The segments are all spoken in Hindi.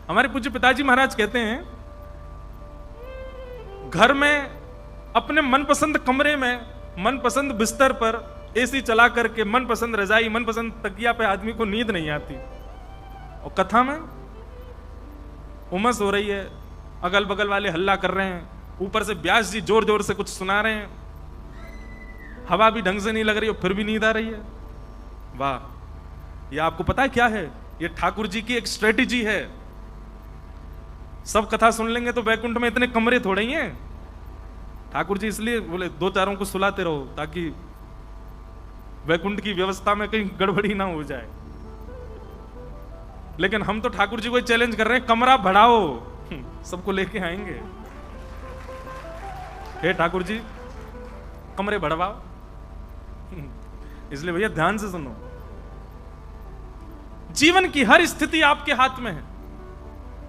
हमारे पूज्य पिताजी महाराज कहते हैं, घर में अपने मनपसंद कमरे में मनपसंद बिस्तर पर एसी चला करके मनपसंद रजाई मनपसंद तकिया पे आदमी को नींद नहीं आती, और कथा में उमस हो रही है, अगल बगल वाले हल्ला कर रहे हैं, ऊपर से व्यास जी जोर जोर से कुछ सुना रहे हैं, हवा भी ढंग से नहीं लग रही और फिर भी नींद आ रही है। वाह, ये आपको पता है क्या है? ये ठाकुर जी की एक स्ट्रेटेजी है। सब कथा सुन लेंगे तो वैकुंठ में इतने कमरे थोड़े ही हैं। ठाकुर जी इसलिए बोले दो चारों को सुलाते रहो ताकि वैकुंठ की व्यवस्था में कहीं गड़बड़ी ना हो जाए। लेकिन हम तो ठाकुर जी को चैलेंज कर रहे हैं, कमरा बढ़ाओ, सबको लेके आएंगे। हे ठाकुर जी कमरे बढ़वाओ। इसलिए भैया ध्यान से सुनो, जीवन की हर स्थिति आपके हाथ में है।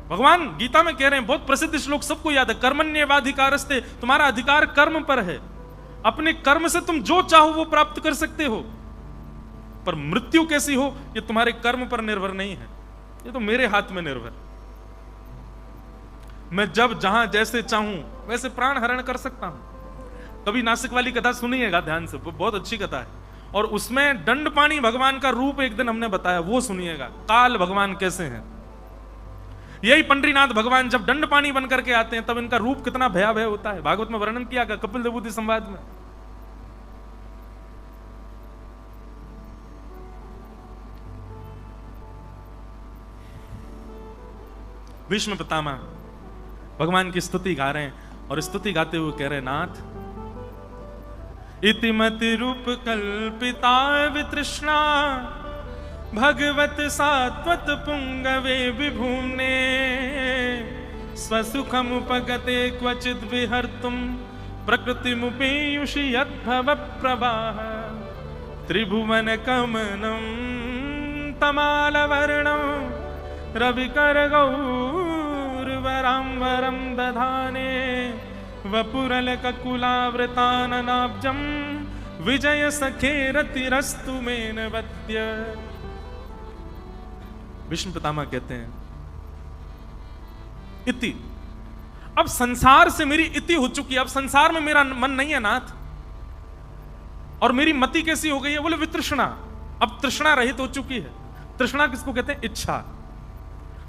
भगवान गीता में कह रहे हैं, बहुत प्रसिद्ध श्लोक सबको याद है, कर्मण्येवाधिकारस्ते, तुम्हारा अधिकार कर्म पर है। अपने कर्म से तुम जो चाहो वो प्राप्त कर सकते हो, पर मृत्यु कैसी हो ये तुम्हारे कर्म पर निर्भर नहीं है, ये तो मेरे हाथ में निर्भर। मैं जब जहां जैसे चाहूं वैसे प्राण हरण कर सकता हूं। कभी नासिक वाली कथा सुनिएगा ध्यान से, बहुत अच्छी कथा है, और उसमें दंडपाणी भगवान का रूप एक दिन हमने बताया, वो सुनिएगा, काल भगवान कैसे हैं। यही पंडरीनाथ भगवान जब दंडपाणी बन करके आते हैं तब इनका रूप कितना भयावह होता है। भागवत में वर्णन किया गया, कपिल विभूति संवाद में। भीष्म पितामह भगवान की स्तुति गा रहे हैं, और स्तुति गाते हुए कह रहे, नाथ इतिमति रूप कल्पिता वितृष्णा भगवत सात्वत पुंगवे विभूम्ने स्वसुखमुपगते क्वचिद् विहर्तुं प्रकृतिमुपेयुषि यद्भव प्रवाह त्रिभुवन कमनं तमालवर्णं रविकर गौरवराम्बरं दधाने वपुरलककुलावृताननाब्जं विजय सखेरतिरस्तु मेन वद्य। भीष्म पितामह कहते हैं, इति, अब संसार से मेरी इति हो चुकी है, अब संसार में मेरा मन नहीं है नाथ। और मेरी मति कैसी हो गई है? बोले वितृष्णा, अब तृष्णा रहित हो चुकी है। तृष्णा किसको कहते हैं? इच्छा,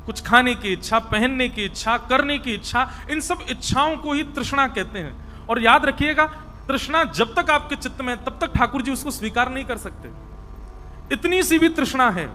कुछ खाने की इच्छा, पहनने की इच्छा, करने की इच्छा, इन सब इच्छाओं को ही तृष्णा कहते हैं। और याद रखिएगा, तृष्णा जब तक आपके चित्त में तब तक ठाकुर जी उसको स्वीकार नहीं कर सकते। इतनी सी भी तृष्णा है